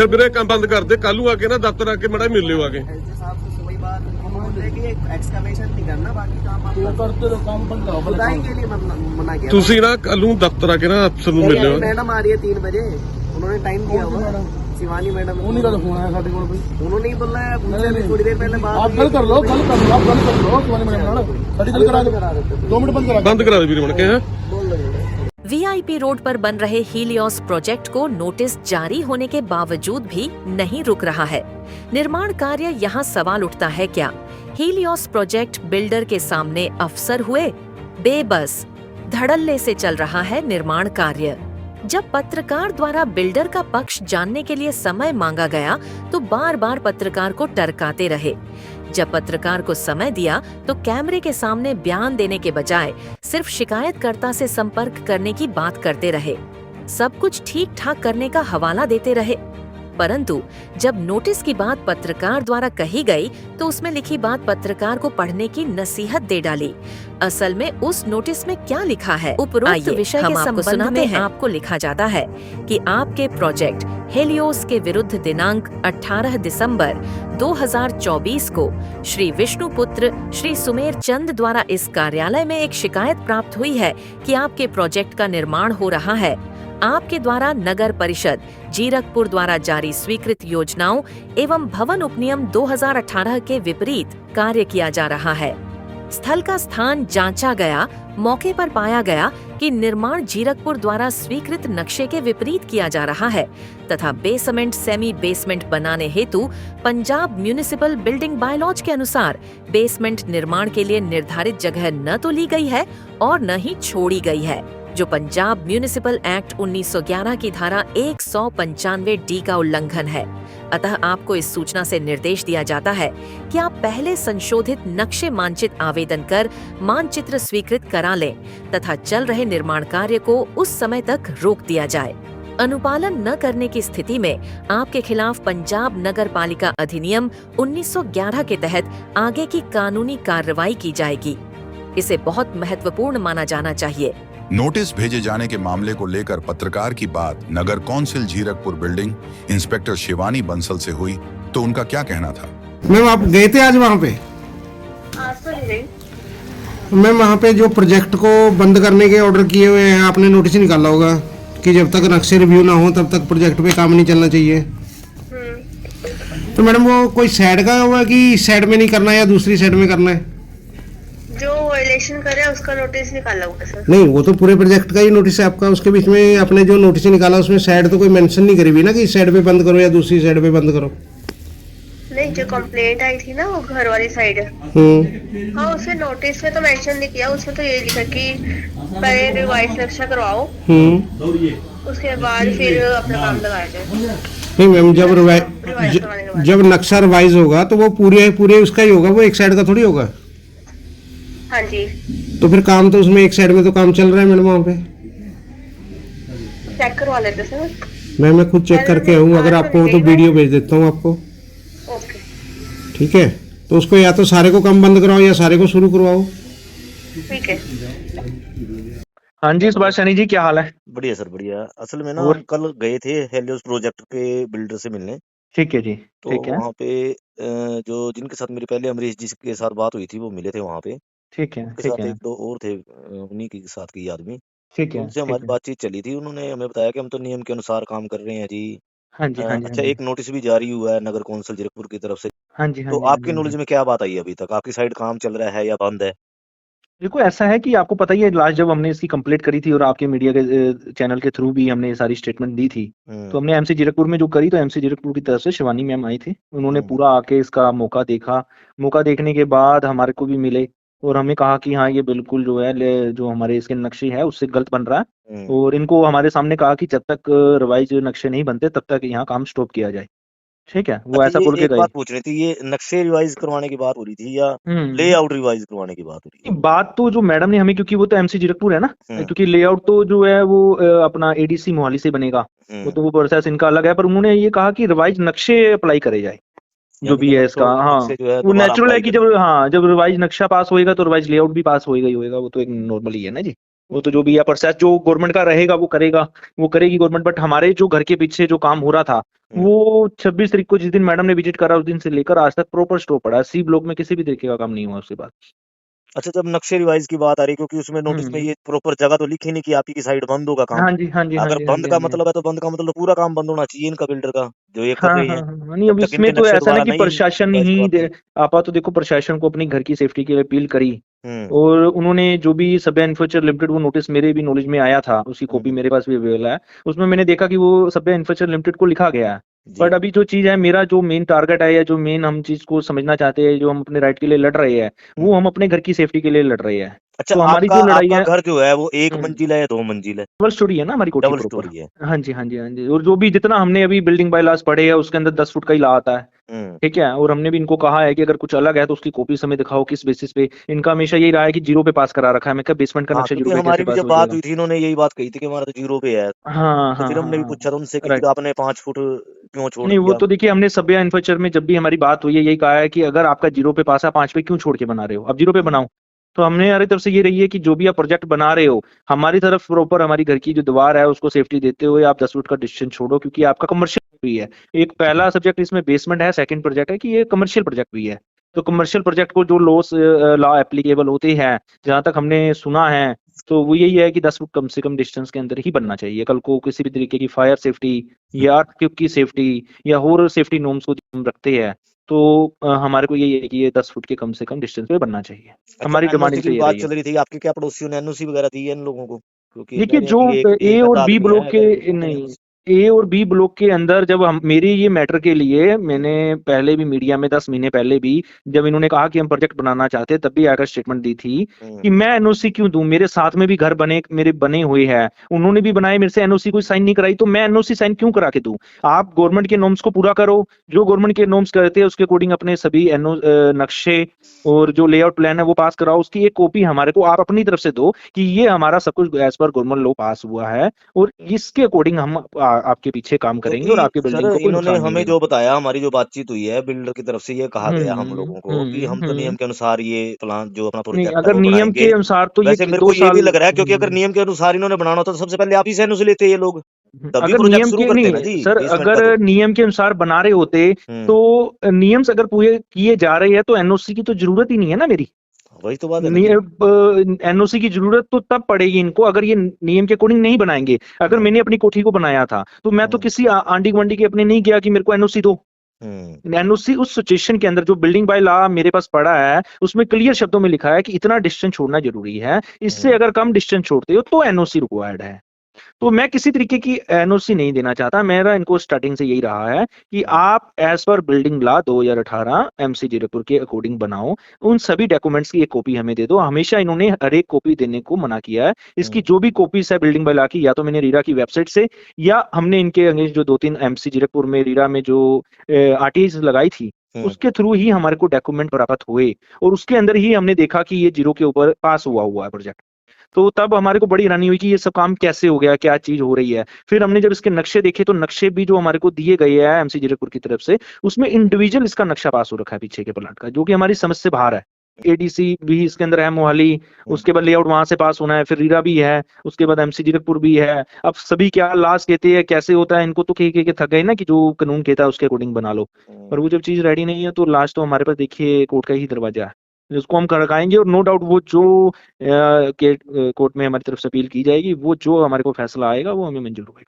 फिर ਵੀਰੇ ਕੰਮ ਬੰਦ ਕਰ ਦੇ, ਕੱਲ ਨੂੰ ਆ ਕੇ ਨਾ ਦਫ਼ਤਰ ਆ ਕੇ ਮੜਾ ਮਿਲ ਲਿਓ ਆके। साहब से वही बात बोल रहे कि एक्सकवेशन नहीं करना, बाकी काम आप करते रहो, काम बंद करो। खुदाई के लिए मना किया। ਤੁਸੀਂ ਨਾ ਕੱਲ ਨੂੰ ਦਫ਼ਤਰ ਆ ਕੇ ਨਾ ਅਫਸਰ ਨੂੰ ਮਿਲ ਲਿਓ। मैडम आ रही है 3 बजे, उन्होंने टाइम दिया हुआ। शिवानी मैडम, उन्हीं का तो फोन आया साढ़े को। उन्होंने ही बोला है, उनसे भी थोड़ी देर पहले बात आप गल कर लो, गल कर लो, आप गल कर लो। शिवानी मैडम नाल साडी गल करा दो, 2 मिनट बंद करा ਬੰਦ ਕਰਾ ਦੇ ਵੀਰੇ ਬਣ ਕੇ। बोल रहे हैं। वीआईपी रोड पर बन रहे हीलियोस प्रोजेक्ट को नोटिस जारी होने के बावजूद भी नहीं रुक रहा है। निर्माण कार्य यहाँ सवाल उठता है क्या हीलियोस प्रोजेक्ट बिल्डर के सामने अफसर हुए? बेबस धड़ल्ले से चल रहा है निर्माण कार्य। जब पत्रकार द्वारा बिल्डर का पक्ष जानने के लिए समय मांगा गया तो बार बार पत्रकार को टरकाते रहे। जब पत्रकार को समय दिया तो कैमरे के सामने बयान देने के बजाय सिर्फ शिकायतकर्ता से संपर्क करने की बात करते रहे। सब कुछ ठीक ठाक करने का हवाला देते रहे, परंतु जब नोटिस की बात पत्रकार द्वारा कही गई तो उसमें लिखी बात पत्रकार को पढ़ने की नसीहत दे डाली। असल में उस नोटिस में क्या लिखा है, उपरोक्त विषय के संबंध में आपको लिखा जाता है कि आपके प्रोजेक्ट हेलियोस के विरुद्ध दिनांक 18 दिसंबर 2024 को श्री विष्णुपुत्र श्री सुमेर चंद द्वारा इस कार्यालय में एक शिकायत प्राप्त हुई है कि आपके प्रोजेक्ट का निर्माण हो रहा है। आपके द्वारा नगर परिषद जीरकपुर द्वारा जारी स्वीकृत योजनाओं एवं भवन उपनियम 2018 के विपरीत कार्य किया जा रहा है। स्थल का स्थान जांचा गया, मौके पर पाया गया कि निर्माण जीरकपुर द्वारा स्वीकृत नक्शे के विपरीत किया जा रहा है तथा बेसमेंट सेमी बेसमेंट बनाने हेतु पंजाब म्यूनिसिपल बिल्डिंग बायलॉज के अनुसार बेसमेंट निर्माण के लिए निर्धारित जगह न तो ली गई है और न ही छोड़ी गई है, जो पंजाब म्यूनिसिपल एक्ट 1911 की धारा 195 डी का उल्लंघन है। अतः आपको इस सूचना से निर्देश दिया जाता है कि आप पहले संशोधित नक्शे मानचित आवेदन कर मानचित्र स्वीकृत करा लें तथा चल रहे निर्माण कार्य को उस समय तक रोक दिया जाए। अनुपालन न करने की स्थिति में आपके खिलाफ पंजाब नगर पालिका अधिनियम 1911 के तहत आगे की कानूनी कार्रवाई की जाएगी। इसे बहुत महत्वपूर्ण माना जाना चाहिए। नोटिस भेजे जाने के मामले को लेकर पत्रकार की बात नगर council Zirakpur building inspector Shivani Bansal से हुई तो उनका क्या कहना था? मैम आप गए थे आज वहाँ पे? आज तो नहीं गई। मैम वहाँ पे जो प्रोजेक्ट को बंद करने के ऑर्डर किए हुए हैं, आपने नोटिस निकाला होगा कि जब तक नक्शे रिव्यू ना हो तब तक प्रोजेक्ट पे काम नहीं चलना चाहिए। तो मैडम वो कोई साइड का हुआ कि इस साइड में नहीं करना है या दूसरी साइड में करना है? जो वायलेशन करे उसका नोटिस निकाला हुआ है सर। नहीं, वो तो पूरे प्रोजेक्ट का ही नोटिस है आपका। उसके बीच में आपने जो नोटिस निकाला उसमें साइड तो कोई मेंशन नहीं करी हुई ना कि इस साइड पे बंद करो या दूसरी साइड पे बंद करो। नहीं, जो कंप्लेंट आई थी ना वो घर वाली साइड, हाँ उसमें नोटिस में तो मेंशन नहीं किया। उसमें तो ये लिखा कि पहले रिवाइज नक्शा करवाओ, उसके बाद फिर अपना काम लगाया जाए। नहीं मैम, जब नक्शा रिवाइज होगा तो वो पूरे उसका ही होगा, वो एक साइड का थोड़ी होगा। हाँ जी, तो फिर काम तो उसमें एक साइड में तो काम चल रहा है मैडम वहाँ पे। चेक करवा लेते सर। मैं खुद चेक करके आऊँ, अगर आपको हो तो वीडियो भेज देता हूँ आपको। ओके ठीक है, तो उसको या तो सारे को काम बंद कराओ या सारे को शुरू करवाओ। ठीक है। हाँ जी सुभाष सैनी जी, क्या हाल है? बढ़िया सर बढ़िया। असल में ना हम कल गए थे हेलियोस प्रोजेक्ट के बिल्डर से मिलने। ठीक है जी, तो ठीक है, वहाँ पे जो जिनके साथ मेरी पहले अमरीश जी के साथ बात हुई थी वो मिले थे वहाँ पे। ठीक है, उनके ठीक साथ है, एक दो और थे, उन्हीं के साथ की आदमी। ठीक तो है, उनसे ठीक हमारी है। बातचीत चली थी। उन्होंने हमें बताया कि हम तो नियम के अनुसार काम कर रहे हैं जी। हाँ जी, हाँ जी, अच्छा, हाँ एक जी, नोटिस भी जारी हुआ है नगर कौंसिल जीरकपुर की तरफ से। हाँ जी, हाँ तो जी, हाँ आपके जी, हाँ नॉलेज जी। में क्या बात आई अभी तक? आपकी साइड काम चल रहा है या बंद है? देखो ऐसा है कि आपको पता ही है, लास्ट जब हमने इसकी कंप्लेंट करी थी और आपके मीडिया के चैनल के थ्रू भी हमने ये सारी स्टेटमेंट दी थी, तो हमने एमसी जीरकपुर में जो करी, तो एमसी जीरकपुर की तरफ से शिवानी मैम आई थी। उन्होंने पूरा आके इसका मौका देखा। मौका देखने के बाद हमारे को भी मिले और हमें कहा कि हाँ ये बिल्कुल जो है जो हमारे इसके नक्शे है उससे गलत बन रहा है, और इनको हमारे सामने कहा कि जब तक रिवाइज नक्शे नहीं बनते तब तक यहाँ काम स्टॉप किया जाए। ठीक है, वो अच्छा, ऐसा ये बोल के एक गए। बात पूछ रही थी, ये नक्शे रिवाइज करवाने की बात हो रही थी या लेआउट रिवाइज करवाने की बात हो रही थी? बात तो जो मैडम ने हमें, क्योंकि वो तो एमसी जीरकपुर है ना, क्योंकि लेआउट तो जो है वो अपना एडीसी मोहाली से बनेगा, वो तो वो प्रोसेस इनका अलग है। पर उन्होंने ये कहा कि रिवाइज नक्शे अप्लाई करे जाए जो भी है इसका। हाँ, वो नेचुरल है कि जब रिवाइज नक्शा पास होएगा तो रिवाइज लेआउट भी पास होएगा ही होएगा, वो तो एक नॉर्मल ही है ना जी। वो तो जो भी है प्रोसेस जो गवर्नमेंट का रहेगा वो करेगा, वो करेगी गवर्नमेंट। बट हमारे जो घर के पीछे जो काम हो रहा था वो 26 तारीख को जिस दिन मैडम ने विजिट करा उस दिन से लेकर आज तक प्रॉपर स्टॉप पड़ा है। सी ब्लॉक में किसी भी तरीके का काम नहीं हुआ उसके बाद। अच्छा, जब नक्शे रिवाइज की बात आ रही है, क्योंकि उसमें नोटिस में ये प्रॉपर जगह तो लिखी नहीं कि आपकी साइड बंद होगा काम। हाँ जी, हाँ जी, हाँ अगर जी, हाँ बंद जी, का हाँ जी। मतलब है तो बंद का मतलब पूरा काम बंद होना चाहिए इनका, बिल्डर का, जो ये कर हाँ, रहे हाँ, हैं। हाँ, नहीं अब जब तक इसमें इनके तो नक्शे ऐसा ना दोबारा कि नहीं प्रशासन रिवाइज ही करवाते। आपा तो देखो प्रशासन को अपनी घर की सेफ्टी के लिए अपील करी हम्म और उन्होंने जो भी सब्या इंफ्रास्ट्रक्चर लिमिटेड वो नोटिस मेरे भी नॉलेज में आया था, उसकी कॉपी हम्म, मेरे पास भी अवेलेबल है। उसमें मैंने देखा कि वो सब्या इंफ्रास्ट्रक्चर लिमिटेड को लिखा गया है। जी। बट अभी जो चीज है, मेरा जो मेन टारगेट है या जो मेन हम चीज को समझना चाहते हैं, जो हम अपने राइट के लिए लड़ रहे हैं, वो हम अपने घर की सेफ्टी के लिए लड़ रहे हैं। अच्छा, तो हमारी आपका जो लड़ाई आपका है घर जो है वो एक हम्म, मंजिल है या 2 मंजिल है? डबल स्टोरी है ना हमारी कोठी डबल प्रॉपर। स्टोरी है। हाँ जी, हाँ जी, हाँ जी। और जो भी जितना हमने अभी बिल्डिंग बाय लॉज पढ़े हैं उसके अंदर 10 फुट का ही ला आता है। हम्म ठीक है, और हमने भी इनको कहा है कि अगर कुछ अलग है तो उसकी कॉपी हमें दिखाओ किस बेसिस पे। इनका हमेशा यही रहा है कि जीरो पे पास करा रखा है। मैं क्या बेसमेंट का हाँ, नक्शा जीरो क्योंकि पे कैसे हमारी भी पास जब हो बात जाएगा। हुई थी इन्होंने यही बात कही थी कि हमारा तो 0 पे है। हाँ तो हाँ फिर हाँ हमने भी हाँ, पूछा था उनसे कि राइट। फिर आपने 5 फुट क्यों छोड़ नहीं वो दिया? तो देखिए हमने सभ्य इंफ्रास्ट्रक्चर में जब भी हमारी बात हुई है यही कहा है कि अगर आपका जीरो पे पास है 5 पे क्यों छोड़ के बना रहे हो, अब जीरो पे बनाओ। तो हमने हमारी तरफ से ये रही है कि जो भी आप प्रोजेक्ट बना रहे हो हमारी तरफ प्रॉपर हमारी घर की जो दीवार है उसको सेफ्टी देते हुए आप 10 फुट का डिस्टेंस छोड़ो, क्योंकि आपका कमर्शियल भी है। एक पहला सब्जेक्ट इसमें बेसमेंट है, सेकंड प्रोजेक्ट है कि ये कमर्शियल प्रोजेक्ट भी है। तो कमर्शियल प्रोजेक्ट को जो लॉ एप्लीकेबल होते हैं, जहां तक हमने सुना है, तो वो यही है कि 10 फुट कम से कम डिस्टेंस के अंदर ही बनना चाहिए। कल को किसी भी तरीके की फायर सेफ्टी या अर्थक्वेक की सेफ्टी या और सेफ्टी नॉर्म्स को हम रखते हैं तो हमारे को यही है कि ये 10 फुट के कम से कम डिस्टेंस पे बनना चाहिए। अच्छा, हमारी एनओसी डिमांडिंग की तो भी ये बात रही है। चल रही थी, आपके क्या पड़ोसियों ने एनओसी वगैरह दी है इन लोगों को? क्योंकि कह देखिए रहे हैं जो कि एक ए एक और आध बी आदमी ब्लॉक है, के कह रहे हैं कि नहीं, ए और बी ब्लॉक के अंदर जब हम मेरी ये मैटर के लिए मैंने पहले भी मीडिया में 10 महीने पहले भी जब इन्होंने कहा कि हम प्रोजेक्ट बनाना चाहते हैं तब भी आकर स्टेटमेंट दी थी कि मैं एनओसी क्यों दूं, मेरे साथ में भी घर बने मेरे बने हुए हैं, उन्होंने भी बनाए, मेरे से एनओसी कोई साइन नहीं कराई, तो मैं एनओसी साइन क्यों करा के दूं। आप गवर्नमेंट के नॉर्म्स को पूरा करो, जो गवर्नमेंट के नॉर्म्स कहते हैं उसके अकॉर्डिंग अपने सभी नक्शे और जो लेआउट प्लान है वो पास कराओ, उसकी एक कॉपी हमारे को आप अपनी तरफ से दो कि ये हमारा सब कुछ एज पर गवर्नमेंट लॉ पास हुआ है और इसके अकॉर्डिंग हम आपके पीछे काम करेंगे और आपके क्योंकि सर बिल्डिंग को कोई इन्होंने नुकसान नहीं हमें होगा। जो बताया, हमारी जो बातचीत हुई है बिल्डर की तरफ से ये कहा गया हम हम्म लोगों को कि हम तो हम्म। नियम के अनुसार ये प्लान जो अपना नहीं प्रोजेक्ट है अगर वो नियम बनाएंगे। के अनुसार तो ये वैसे मेरे 2 को ये भी साल लग रहा है, क्योंकि अगर नियम के अनुसार इन्होंने बनाना होता तो सबसे पहले आप ही से एनओसी लेते ये लोग, तभी अगर प्रोजेक्ट नियम शुरू के करते ना नहीं जी सर, बेसमेंट का। अगर तो नियम के अनुसार बना रहे होते तो नियम अगर पूरे किए जा रहे हैं तो एनओसी की तो जरूरत ही नहीं है ना मेरी। वही तो बात है ना जी। एनओसी की जरूरत तो तब पड़ेगी इनको अगर ये नियम के अकॉर्डिंग नहीं बनाएंगे। अगर मैंने अपनी कोठी को बनाया था तो मैं तो किसी आंडी गुआंढी के अपने नहीं गया कि मेरे को एनओसी दो। एनओसी उस सिचुएशन के अंदर जो बिल्डिंग बाय लॉ मेरे पास पड़ा है उसमें क्लियर शब्दों में लिखा है कि इतना डिस्टेंस छोड़ना जरूरी है, इससे अगर कम डिस्टेंस छोड़ते हो तो एनओसी रिक्वायर्ड है। तो मैं किसी तरीके की एनओसी नहीं देना चाहता। मेरा इनको स्टार्टिंग से यही रहा है कि आप as per building law 2018 MC Zirakpur के अकॉर्डिंग बनाओ, उन सभी डॉक्यूमेंट्स की एक कॉपी हमें दे दो। हमेशा इन्होंने हर एक कॉपी देने को मना किया है। इसकी जो भी कॉपीज है बिल्डिंग बाय लॉ की, या तो मैंने रीरा की वेबसाइट से या हमने इनके अगेंस्ट जो 2-3 एमसी जीरकपुर में रीरा में जो आरटीआई लगाई थी उसके थ्रू ही हमारे को डॉक्यूमेंट प्राप्त हुए और उसके अंदर ही हमने देखा कि ये जीरो के ऊपर पास हुआ है प्रोजेक्ट। तो तब हमारे को बड़ी हैरानी हुई कि ये सब काम कैसे हो गया, क्या चीज हो रही है। फिर हमने जब इसके नक्शे देखे तो नक्शे भी जो हमारे को दिए गए हैं एमसी जीरकपुर की तरफ से उसमें इंडिविजुअल इसका नक्शा पास हो रखा है पीछे के प्लाट का, जो कि हमारी समझ से बाहर है। एडीसी भी इसके अंदर है मोहाली, उसके बाद लेआउट वहां से पास होना है, फिर रीरा भी है, उसके बाद एमसी जीरकपुर भी है। अब सभी क्या लास्ट कहते हैं कैसे होता है, इनको तो कह थक गए ना कि जो कानून कहता है उसके अकॉर्डिंग बना लो, पर वो जब चीज रेडी नहीं है तो लास्ट तो हमारे पास देखिए कोर्ट का ही दरवाजा है जिसको हम करवाएंगे और नो डाउट वो जो कोर्ट में हमारी तरफ से अपील की जाएगी वो जो हमारे को फैसला आएगा वो हमें मंजूर होगा।